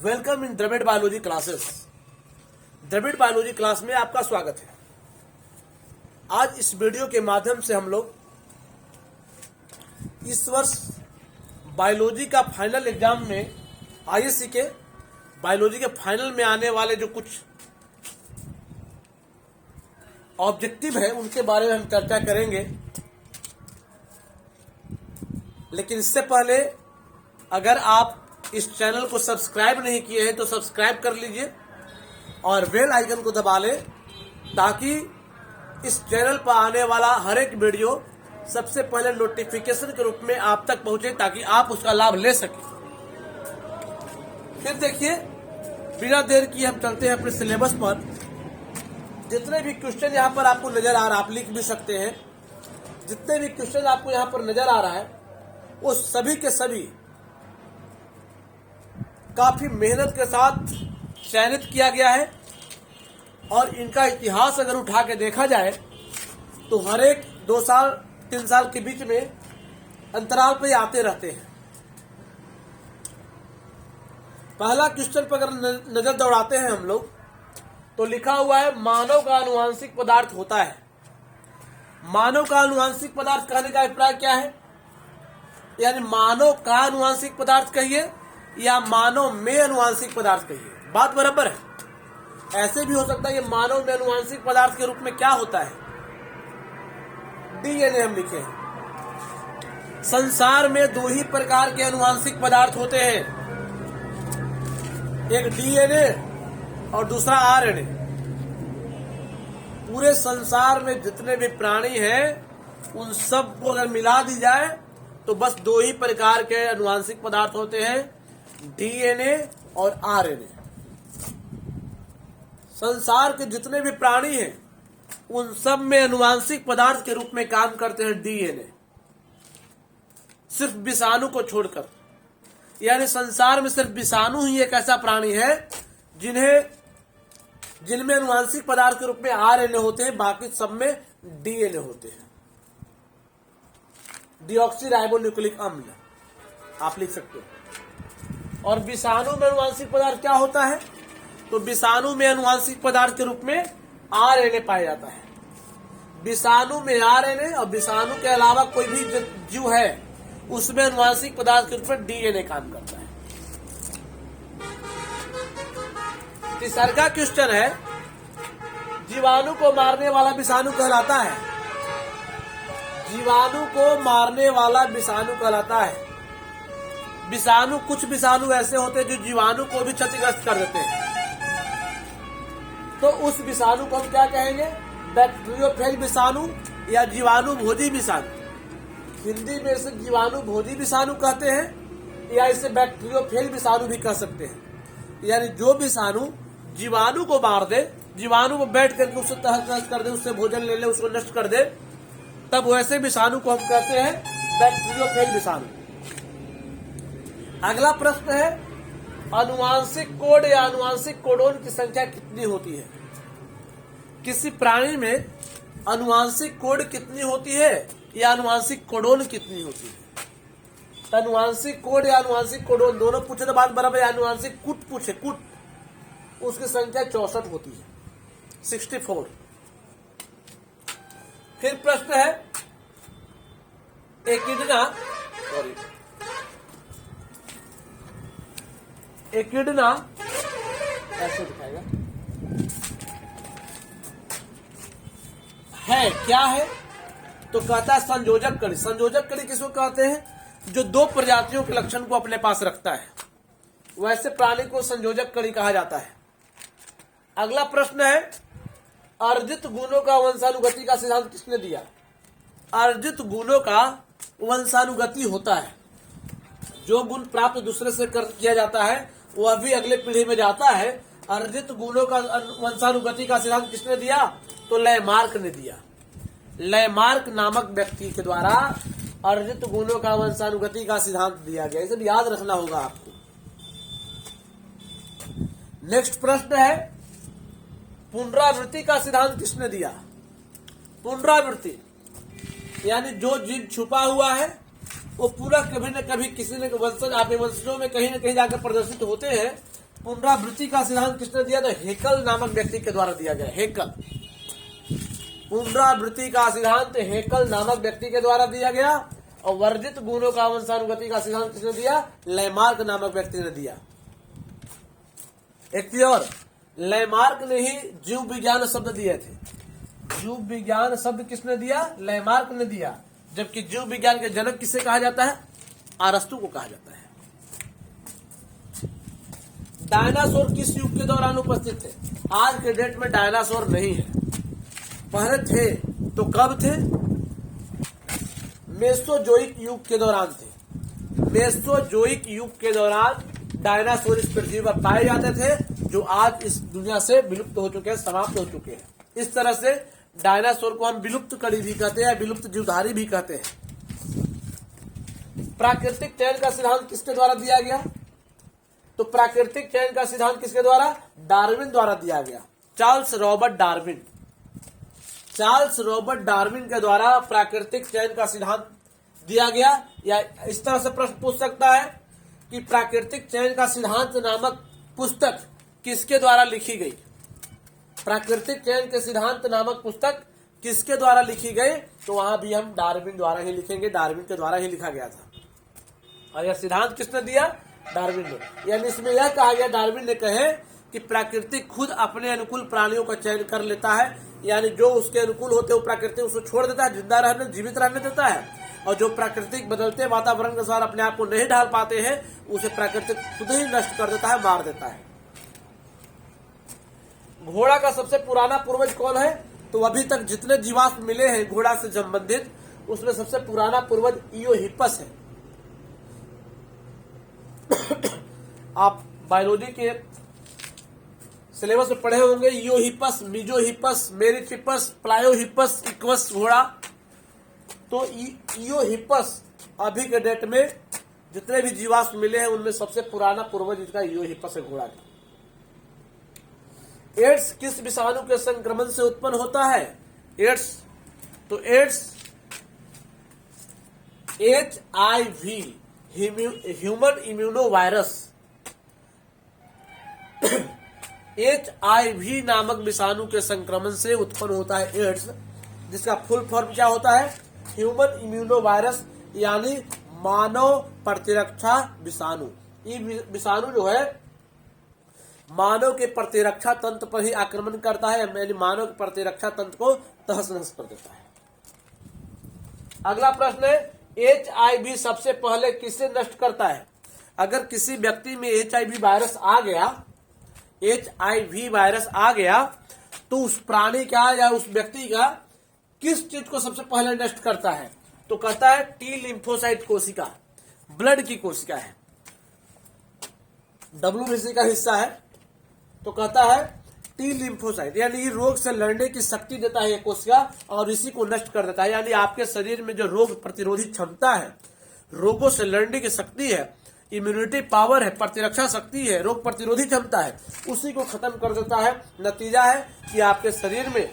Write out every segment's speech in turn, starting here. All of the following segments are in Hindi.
Welcome in Dravid biology classes. Dravid biology class में आपका स्वागत है। आज इस वीडियो के माध्यम से हम लोग इस वर्ष बायोलॉजी का फाइनल एग्जाम में आईएससी के बायोलॉजी के फाइनल में आने वाले जो कुछ ऑब्जेक्टिव है उनके बारे में हम चर्चा करेंगे। लेकिन इससे पहले अगर आप इस चैनल को सब्सक्राइब नहीं किए हैं तो सब्सक्राइब कर लीजिए और बेल आइकन को दबा लें ताकि इस चैनल पर आने वाला हर एक वीडियो सबसे पहले नोटिफिकेशन के रूप में आप तक पहुंचे ताकि आप उसका लाभ ले सकें। फिर देखिए, बिना देर किए हम चलते हैं अपने सिलेबस पर। जितने भी क्वेश्चन यहाँ पर आपको नजर आ रहा है, आप लिख भी सकते हैं। जितने भी क्वेश्चन आपको यहाँ पर नजर आ रहा है वो सभी के सभी काफी मेहनत के साथ चयनित किया गया है और इनका इतिहास अगर उठा के देखा जाए तो हर एक 2 साल 3 साल के बीच में अंतराल पे आते रहते हैं। पहला क्वेश्चन पर अगर नजर दौड़ाते हैं हम लोग तो लिखा हुआ है मानव का आनुवांशिक पदार्थ होता है। मानव का आनुवांशिक पदार्थ कहने का अभिप्राय क्या है? यानी मानव का आनुवांशिक पदार्थ कहिए या मानव में आनुवांशिक पदार्थ कहिए, बात बराबर है। ऐसे भी हो सकता है कि मानव में आनुवांशिक पदार्थ के रूप में क्या होता है, डीएनए हम लिखे हैं। संसार में 2 ही प्रकार के आनुवांशिक पदार्थ होते हैं, एक डीएनए और दूसरा आरएनए। पूरे संसार में जितने भी प्राणी हैं उन सब को अगर मिला दी जाए तो बस 2 ही प्रकार के आनुवांशिक पदार्थ होते हैं, डीएनए और आरएनए। संसार के जितने भी प्राणी हैं उन सब में आनुवांशिक पदार्थ के रूप में काम करते हैं डीएनए, सिर्फ विषाणु को छोड़कर। यानी संसार में सिर्फ विषाणु ही एक ऐसा प्राणी है जिनमें आनुवांशिक पदार्थ के रूप में आरएनए होते हैं, बाकी सब में डीएनए होते हैं। डीऑक्सीराइबोन्यूक्लिक अम्ल आप लिख सकते हो। और विषाणु में आनुवांशिक पदार्थ क्या होता है? तो विषाणु में आनुवांशिक पदार्थ के रूप में आरएनए पाया जाता है। विषाणु में आरएनए और विषाणु के अलावा कोई भी जीव है उसमें आनुवांशिक पदार्थ के रूप में डीएनए काम करता है। तीसरा क्वेश्चन है जीवाणु को मारने वाला विषाणु कहलाता है। जीवाणु को मारने वाला विषाणु कहलाता है। विषाणु, कुछ विषाणु ऐसे होते हैं जो जीवाणु को भी क्षतिग्रस्त कर देते हैं, तो उस विषाणु को हम क्या कहेंगे? बैक्टीरियोफेज विषाणु या जीवाणु भोजी विषाणु। हिंदी में इसे जीवाणु भोजी विषाणु कहते हैं या इसे बैक्टीरियोफेज विषाणु भी कह सकते हैं। यानी जो विषाणु जीवाणु को मार दे, जीवाणु को बैठ करके उससे तहस कर दे, उससे भोजन ले ले, उसको नष्ट कर दे, तब वैसे विषाणु को हम कहते हैं बैक्टीरियोफेज विषाणु। अगला प्रश्न है आनुवांशिक कोड या आनुवांशिक कोडोन की संख्या कितनी होती है? किसी प्राणी में आनुवांशिक कोड कितनी होती है या आनुवांशिक कोडोन कितनी होती है? आनुवांशिक कोड या आनुवांशिक कोडोन दोनों पूछे तो बात बराबर है। आनुवांशिक कुट पूछे, कुट, उसकी संख्या 64 होती है, 64। फिर प्रश्न है एकिडना ऐसे दिखाएगा है, क्या है? तो कहता है संयोजक कड़ी। संयोजक कड़ी किसको कहते हैं? जो 2 प्रजातियों के लक्षण को अपने पास रखता है, वैसे प्राणी को संयोजक कड़ी कहा जाता है। अगला प्रश्न है अर्जित गुणों का वंशानुगति का सिद्धांत किसने दिया? अर्जित गुणों का वंशानुगति होता है। जो गुण प्राप्त दूसरे से किया जाता है वह भी अगले पीढ़ी में जाता है। अर्जित गुणों का वंशानुगति का सिद्धांत किसने दिया? तो लैमार्क ने दिया। लैमार्क नामक व्यक्ति के द्वारा अर्जित गुणों का वंशानुगति का सिद्धांत दिया गया। इसे याद रखना होगा आपको। नेक्स्ट प्रश्न है पुनरावृत्ति का सिद्धांत किसने दिया? पुनरावृत्ति यानी जो जीव छुपा हुआ है वो पूरा कभी न कभी किसी न वंशज आपके वंशजों में कहीं न कहीं जाकर प्रदर्शित होते हैं, पुनरावृत्ति का सिद्धांत किसने दिया? तो हेकल नामक व्यक्ति के द्वारा दिया गया। हेकल, पुनरावृत्ति का सिद्धांत हेकल नामक व्यक्ति के द्वारा दिया गया। और वर्जित गुणों का वंशानुगति का सिद्धांत किसने दिया? लैमार्क नामक व्यक्ति ने दिया। एक और लैमार्क ने ही जीव विज्ञान शब्द दिए थे। जीव विज्ञान शब्द किसने दिया? लैमार्क ने दिया। जबकि जीव विज्ञान के जनक किसे कहा जाता है? अरस्तु को कहा जाता है। डायनासोर किस युग के दौरान उपस्थित थे? आज के डेट में डायनासोर नहीं है, पहले थे। तो कब थे? मेसोजोइक युग के दौरान थे। मेसोजोइक युग के दौरान डायनासोर इस पृथ्वी पर पाए जाते थे, जो आज इस दुनिया से विलुप्त हो चुके हैं, समाप्त हो चुके हैं। इस तरह से डायनासोर को हम विलुप्त कड़ी भी कहते हैं, विलुप्त जीवधारी भी कहते हैं। प्राकृतिक चयन का सिद्धांत किसके द्वारा दिया गया? तो प्राकृतिक चयन का सिद्धांत किसके द्वारा? डार्विन द्वारा दिया गया। Charles Robert Darwin. Charles Robert Darwin के द्वारा प्राकृतिक चयन का सिद्धांत दिया गया। या इस तरह से प्रश्न पूछ सकता है कि प्राकृतिक चयन का सिद्धांत नामक पुस्तक किसके द्वारा लिखी गई? प्राकृतिक चयन के सिद्धांत नामक पुस्तक किसके द्वारा लिखी गई? तो वहां भी हम डार्विन द्वारा ही लिखेंगे, डार्विन के द्वारा ही लिखा गया था। और यह सिद्धांत किसने दिया? डार्विन ने। यानी इसमें यह कहा गया, डार्विन ने कहे कि प्राकृतिक खुद अपने अनुकूल प्राणियों का चयन कर लेता है। यानी जो उसके अनुकूल होते हैं वो प्राकृतिक उसको छोड़ देता है, जिंदा रहने, जीवित रहने देता है। और जो प्राकृतिक बदलते वातावरण के अनुसार अपने आप को नहीं ढाल पाते हैं, उसे प्राकृतिक खुद ही नष्ट कर देता है, मार देता है। घोड़ा का सबसे पुराना पूर्वज कौन है? तो अभी तक जितने जीवाश्म मिले हैं घोड़ा से संबंधित, उसमें सबसे पुराना पूर्वज इयोहिपस है। आप बायोलॉजी के सिलेबस में पढ़े होंगे, इयोहिपस, मिजोहिपस, मेरिथिपस, प्लायोहिपस, इक्वस घोड़ा। तो इयोहिपस अभी के डेट में जितने भी जीवाश्म मिले हैं उनमें सबसे पुराना पूर्वज इसका इयोहिपस है, घोड़ा का। एड्स किस विषाणु के संक्रमण से उत्पन्न होता है? एड्स, तो AIDS HIV, human immuno virus, HIV नामक विषाणु के संक्रमण से उत्पन्न होता है एड्स, जिसका फुल फॉर्म क्या होता है? ह्यूमन इम्यूनो वायरस, यानी मानव प्रतिरक्षा विषाणु। ये विषाणु जो है मानव के प्रतिरक्षा तंत्र पर ही आक्रमण करता है, यानी मानव के प्रतिरक्षा तंत्र को तहस नहस कर देता है। अगला प्रश्न है, HIV सबसे पहले किसे नष्ट करता है? अगर किसी व्यक्ति में HIV वायरस आ गया, HIV वायरस आ गया, तो उस प्राणी का या उस व्यक्ति का किस चीज को सबसे पहले नष्ट करता है? तो कहता है टी लिम्फोसाइट कोशिका, ब्लड की कोशिका है, WBC का हिस्सा है। तो कहता है टी लिम्फोसाइट, यानी रोग से लड़ने की शक्ति देता है ये कोशिका और इसी को नष्ट कर देता है। यानी आपके शरीर में जो रोग प्रतिरोधी क्षमता है, रोगों से लड़ने की शक्ति है, इम्यूनिटी पावर है, प्रतिरक्षा शक्ति है, रोग प्रतिरोधी क्षमता है, उसी को खत्म कर देता है। नतीजा है कि आपके शरीर में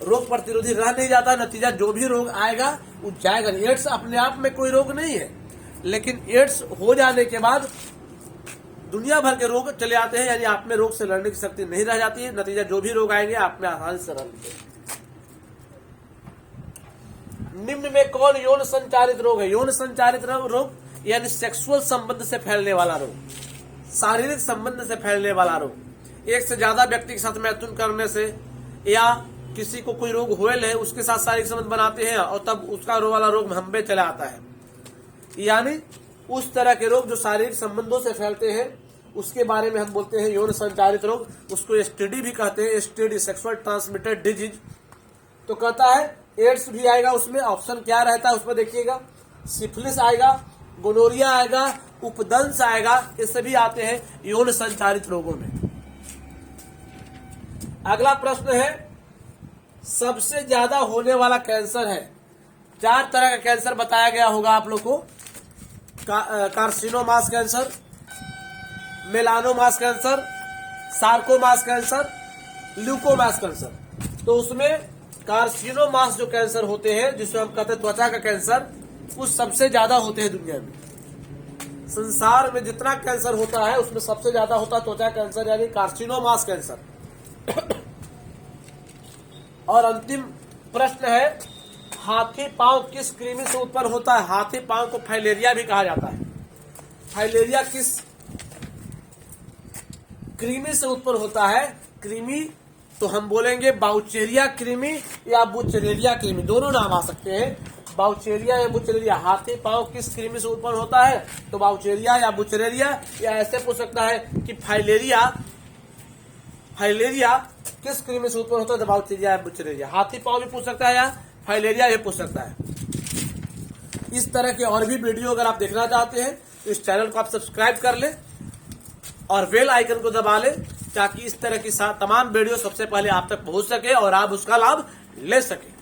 रोग प्रतिरोधी रह नहीं जाता। नतीजा जो भी रोग आएगा वो जाएगा। एड्स अपने आप में कोई रोग नहीं है, लेकिन एड्स हो जाने के बाद दुनिया भर के रोग चले आते हैं, यानी आप में रोग से लड़ने की शक्ति नहीं रह जाती है। नतीजा जो भी रोग आएंगे आप में आसानी से रह लेंगे। निम्न में कौन यौन संचारित रोग है? यौन संचारित रोग यानी सेक्सुअल संबंध से फैलने वाला रोग, शारीरिक संबंध से फैलने वाला रोग। एक से ज्यादा व्यक्ति के साथ मैथुन करने से, या किसी को कोई रोग होयल है उसके साथ शारीरिक संबंध बनाते हैं और तब उसका रोग वाला रोग हम पे चला आता है। यानी उस तरह के रोग जो शारीरिक संबंधों से फैलते हैं उसके बारे में हम बोलते हैं यौन संचारित रोग। उसको STD भी कहते हैं, STD, सेक्सुअल ट्रांसमिटेड डिजीज। तो कहता है एड्स भी आएगा उसमें। ऑप्शन क्या रहता है उसमें देखिएगा, सिफिलिस आएगा, गोनोरिया आएगा, उपदंस आएगा, ये सभी आते हैं यौन संचारित रोगों में। अगला प्रश्न है, सबसे ज्यादा होने वाला कैंसर है। 4 तरह का कैंसर बताया गया होगा आप लोग को, carcinomas cancer, melanomas cancer, sarcomas cancer, leukomas cancer. तो उसमें कार्सिनोमास जो कैंसर होते हैं, जिसको हम कहते हैं त्वचा का कैंसर, वो सबसे ज्यादा होते हैं दुनिया में। संसार में जितना कैंसर होता है उसमें सबसे ज्यादा होता है त्वचा कैंसर यानी कार्सिनोमास कैंसर। और अंतिम प्रश्न है, हाथी पांव किस कृमि से उत्पन्न होता है? हाथी पांव को फाइलेरिया भी कहा जाता है। फाइलेरिया किस कृमि से उत्पन्न होता है? कृमि तो हम बोलेंगे बाउचेरिया कृमि या बुचेरेरिया कृमि, दोनों नाम आ सकते हैं, बाउचेरिया या बुचेरेरिया। हाथी पांव किस कृमि से उत्पन्न होता है? तो बाउचेरिया या बुचेरेरिया, या ऐसे पूछ सकता है कि फाइलेरिया किस कृमि से उत्पन्न होता है? तो बाउचेरिया या बुचेरेरिया। हाथी पांव भी पूछ सकता है या फाइलेरिया भी पूछ सकता है। इस तरह के और भी वीडियो अगर आप देखना चाहते हैं तो इस चैनल को आप सब्सक्राइब कर ले और बेल आइकन को दबा ले, ताकि इस तरह की तमाम वीडियो सबसे पहले आप तक पहुंच सके और आप उसका लाभ ले सके।